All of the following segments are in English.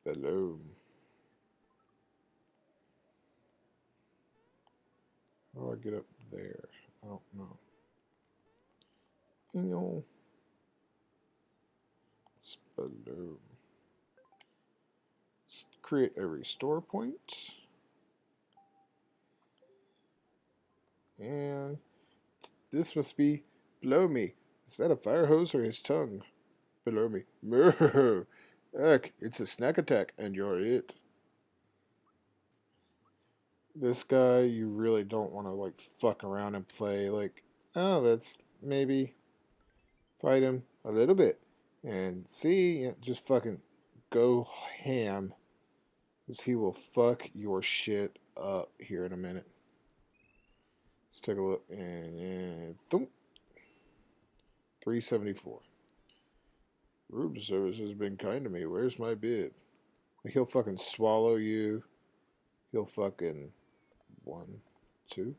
Hello. How do I get up there? I don't know. You know, Spaloon. Let's create a restore point. And this must be below me. Is that a fire hose or his tongue? Below me. Moo! Heck, it's a snack attack, and you're it. This guy, you really don't want to, like, fuck around and play. Like, oh, that's maybe fight him a little bit. And see, just fucking go ham. Because he will fuck your shit up here in a minute. Let's take a look. And thump. 374. Room service has been kind to me. Where's my bid? Like, he'll fucking swallow you. He'll fucking one, two.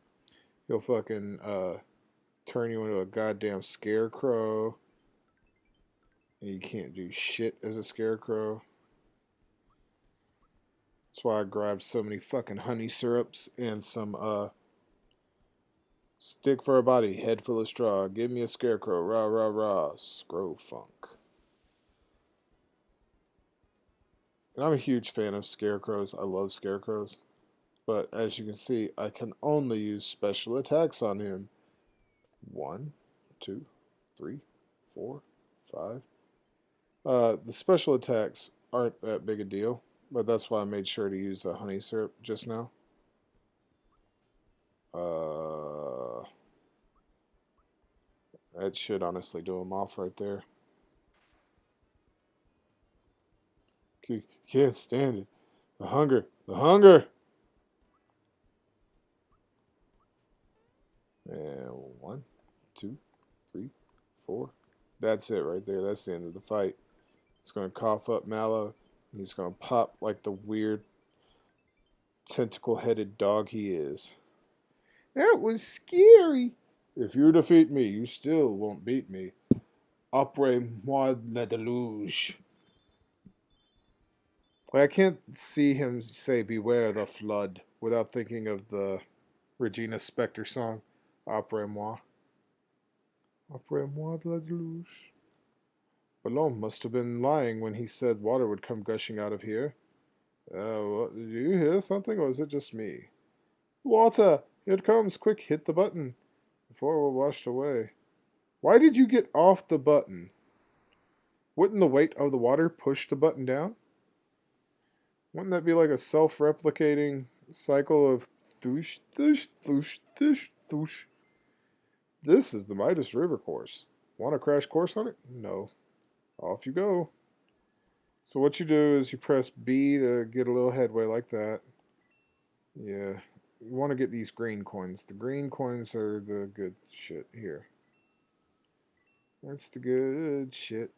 He'll fucking turn you into a goddamn scarecrow. And you can't do shit as a scarecrow. That's why I grabbed so many fucking honey syrups and some stick for a body, head full of straw. Give me a scarecrow. Rah rah rah. Scrow funk. And I'm a huge fan of scarecrows. I love scarecrows. But as you can see, I can only use special attacks on him. 1, 2, 3, 4, 5. The special attacks aren't that big a deal, but that's why I made sure to use a honey syrup just now. That should honestly do him off right there. Can't stand it. The hunger. The hunger! And 1, 2, 3, 4. That's it right there. That's the end of the fight. It's going to cough up Mallow. He's going to pop like the weird tentacle-headed dog he is. That was scary. If you defeat me, you still won't beat me. Après moi la deluge. Like, I can't see him say "Beware the flood" without thinking of the Regina Spektor song "Après moi." Après moi la deluge. Ballon must have been lying when he said water would come gushing out of here. Did you hear something, or is it just me? Water! Here it comes! Quick, hit the button before we're washed away. Why did you get off the button? Wouldn't the weight of the water push the button down? Wouldn't that be like a self-replicating cycle of thoosh, thoosh, thoosh, thoosh, thoosh? This is the Midas River course. Want a crash course on it? No. Off you go. So what you do is you press B to get a little headway like that. Yeah. You want to get these green coins. The green coins are the good shit here. That's the good shit.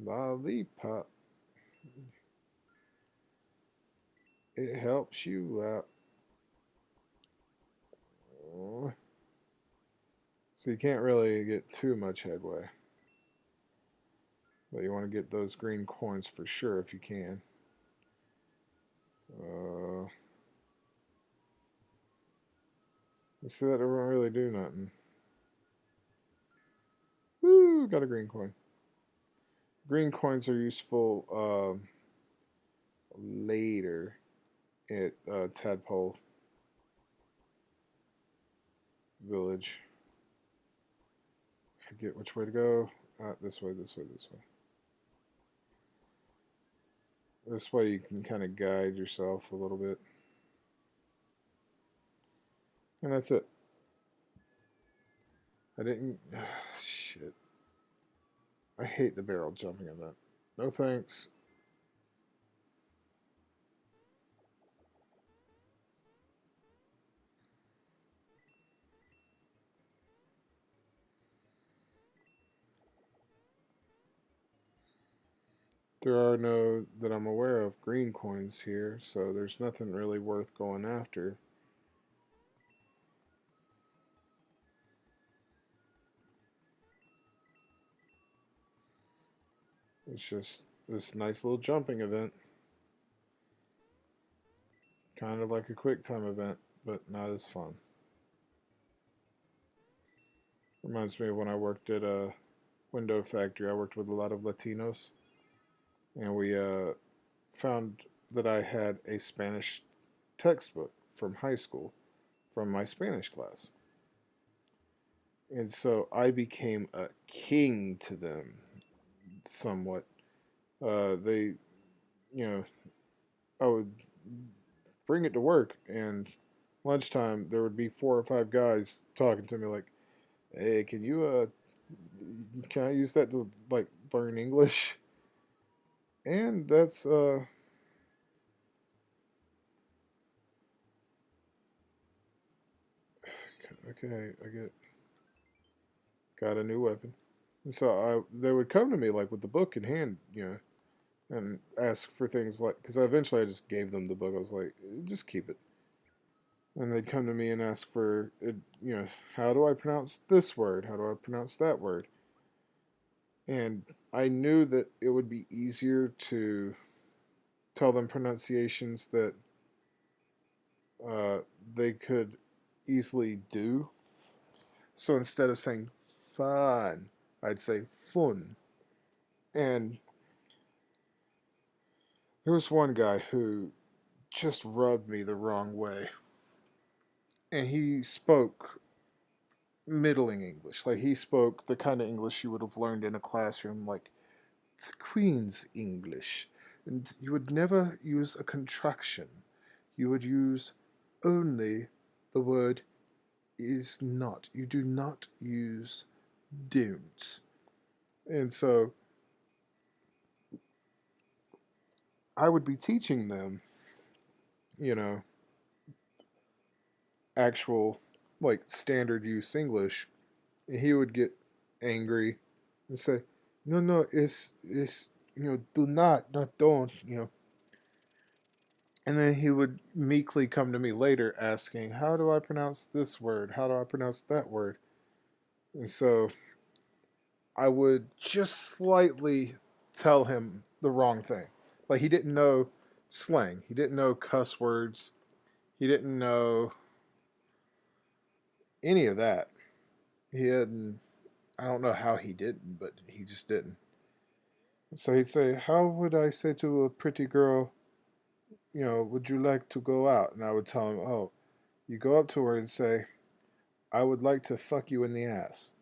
Lollipop. It helps you out. Oh. So you can't really get too much headway. But you want to get those green coins for sure if you can. You see that don't really do nothing. Woo! Got a green coin. Green coins are useful later at Tadpole Village. Forget which way to go. This way, this way, this way. This way you can kind of guide yourself a little bit. And that's it. I didn't... shit. I hate the barrel jumping event. No thanks. There are no, that I'm aware of, green coins here, so there's nothing really worth going after. It's just this nice little jumping event. Kind of like a quick time event, but not as fun. Reminds me of when I worked at a window factory. I worked with a lot of Latinos, and we found that I had a Spanish textbook from high school from my Spanish class. And so I became a king to them somewhat. They, you know, I would bring it to work, and lunchtime there would be 4 or 5 guys talking to me like, "Hey, can I use that to like learn English?" And that's okay. Got a new weapon. And so they would come to me like with the book in hand, and ask for things like because eventually I just gave them the book. I was like, just keep it. And they'd come to me and ask for, how do I pronounce this word? How do I pronounce that word? And I knew that it would be easier to tell them pronunciations that uh, they could easily do. So instead of saying fun, I'd say fun. And there was one guy who just rubbed me the wrong way. And he spoke middling English. Like he spoke the kind of English you would have learned in a classroom, like the Queen's English. And you would never use a contraction. You would use only the word is not. You do not use don't. And so I would be teaching them, you know, actual like standard use English, and he would get angry and say, "No, no, it's do not don't." And then he would meekly come to me later asking, "How do I pronounce this word? How do I pronounce that word?" And so I would just slightly tell him the wrong thing. Like he didn't know slang, he didn't know cuss words, he didn't know any of that. He hadn't. I don't know how he didn't, but he just didn't. So he'd say, "How would I say to a pretty girl, would you like to go out?" And I would tell him, "Oh, you go up to her and say, I would like to fuck you in the ass."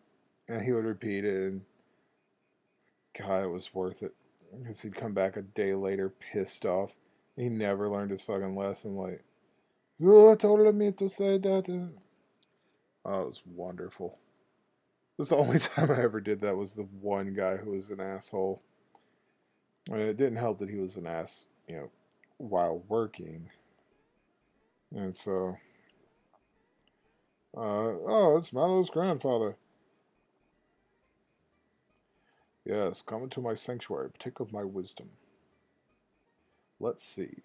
And he would repeat it, and God, it was worth it. Because he'd come back a day later pissed off. He never learned his fucking lesson. Like, you told me to say that. Oh, it was wonderful. That's the only time I ever did that was the one guy who was an asshole. And it didn't help that he was an ass, while working. And so, oh, it's Mallow's grandfather. Yes, come into my sanctuary, partake of my wisdom. Let's see.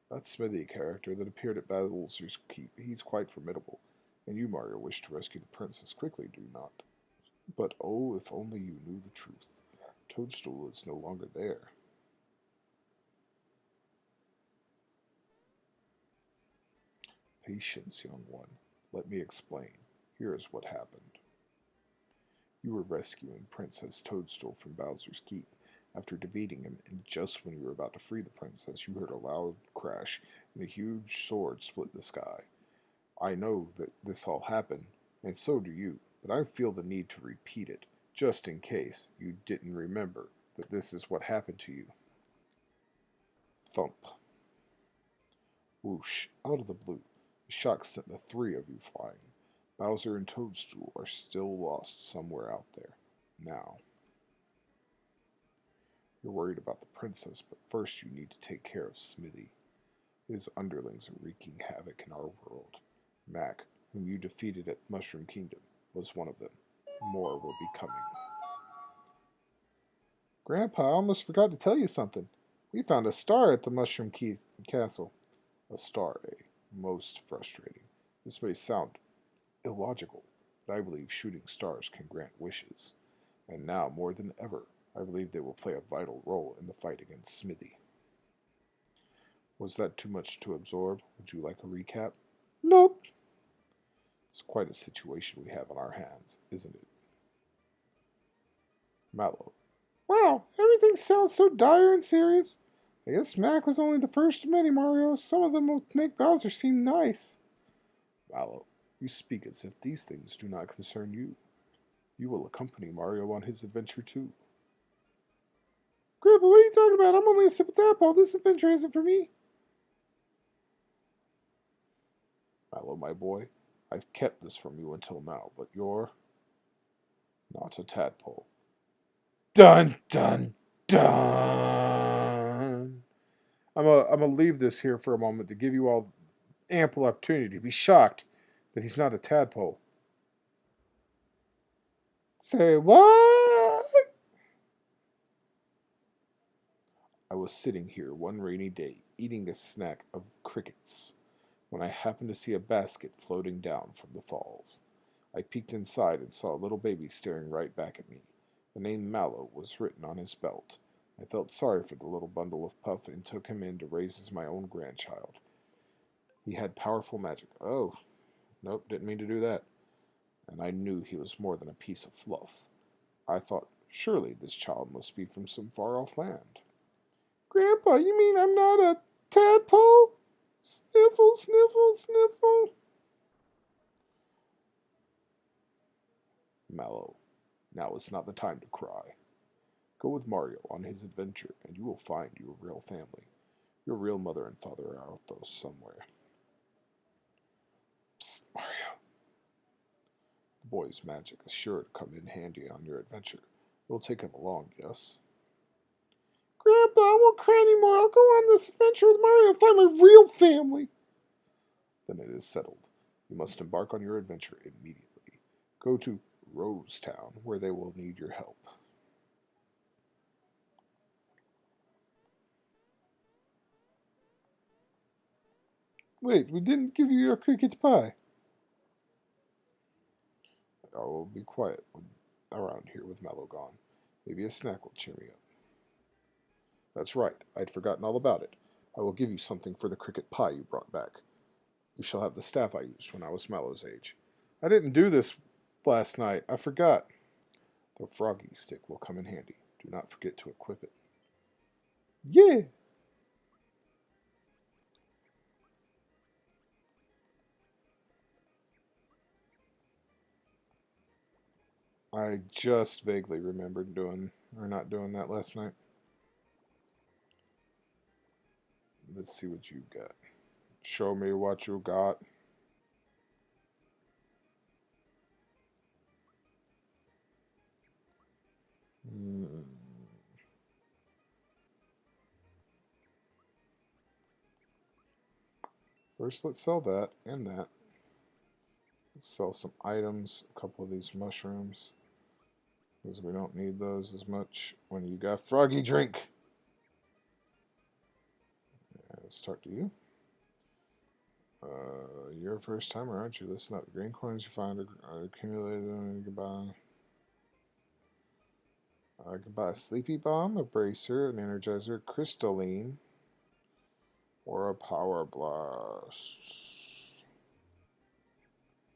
That Smithy character that appeared at Bowser's Keep, he's quite formidable. And you, Mario, wish to rescue the princess quickly, do not? But oh, if only you knew the truth. Toadstool is no longer there. Patience, young one. Let me explain. Here is what happened. You were rescuing Princess Toadstool from Bowser's Keep. After defeating him, and just when you were about to free the princess, you heard a loud crash, and a huge sword split the sky. I know that this all happened, and so do you, but I feel the need to repeat it, just in case you didn't remember that this is what happened to you. Thump. Whoosh. Out of the blue. The shock sent the 3 of you flying. Bowser and Toadstool are still lost somewhere out there. Now. You're worried about the princess, but first you need to take care of Smithy. His underlings are wreaking havoc in our world. Mac, whom you defeated at Mushroom Kingdom, was one of them. More will be coming. Grandpa, I almost forgot to tell you something. We found a star at the Castle. A star, eh? Most frustrating. This may sound illogical, but I believe shooting stars can grant wishes. And now, more than ever, I believe they will play a vital role in the fight against Smithy. Was that too much to absorb? Would you like a recap? Nope. It's quite a situation we have on our hands, isn't it? Mallow. Wow, everything sounds so dire and serious. I guess Mac was only the first of many Marios. Some of them will make Bowser seem nice. Mallow, you speak as if these things do not concern you. You will accompany Mario on his adventure too. Grandpa, what are you talking about? I'm only a simple tadpole. This adventure isn't for me. Mallow, my boy, I've kept this from you until now, but you're not a tadpole. Dun dun dun. I'm gonna leave this here for a moment to give you all ample opportunity to be shocked that he's not a tadpole. Say what? I was sitting here one rainy day, eating a snack of crickets, when I happened to see a basket floating down from the falls. I peeked inside and saw a little baby staring right back at me. The name Mallow was written on his belt. I felt sorry for the little bundle of puff and took him in to raise as my own grandchild. He had powerful magic. Oh, nope, didn't mean to do that. And I knew he was more than a piece of fluff. I thought, surely this child must be from some far-off land. Grandpa, you mean I'm not a tadpole? Sniffle, sniffle, sniffle. Mallow, now is not the time to cry. Go with Mario on his adventure, and you will find your real family. Your real mother and father are out there somewhere. Psst, Mario. The boy's magic is sure to come in handy on your adventure. We'll take him along, yes? Grandpa, I won't cry anymore. I'll go on this adventure with Mario and find my real family. Then it is settled. You must embark on your adventure immediately. Go to Rosetown, where they will need your help. Wait, we didn't give you your cricket pie. I will be quiet around here with Mallow gone. Maybe a snack will cheer me up. That's right, I'd forgotten all about it. I will give you something for the cricket pie you brought back. You shall have the staff I used when I was Mallow's age. I didn't do this last night. I forgot. The froggy stick will come in handy. Do not forget to equip it. Yeah! I just vaguely remembered not doing that last night. Let's see what you got. Show me what you got. Hmm. First, let's sell that and that. Let's sell some items, a couple of these mushrooms, because we don't need those as much when you got froggy drink. Let's talk to you. You're a first timer, aren't you? Listen up. The green coins you find are accumulated and goodbye. I could buy a sleepy bomb, a bracer, an energizer, crystalline, or a power blast.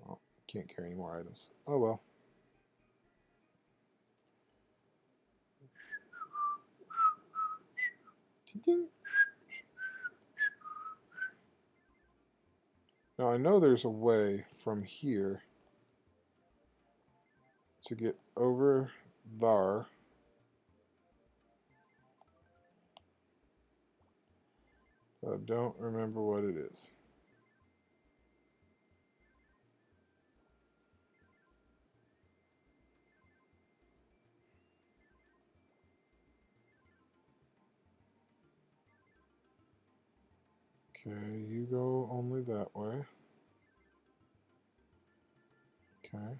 Oh, can't carry any more items. Oh well. Ding. Now I know there's a way from here to get over there. I don't remember what it is. Okay, you go only that way. Okay.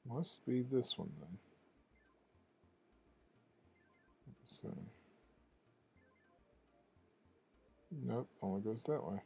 Must be this one then. So, nope, only goes that way.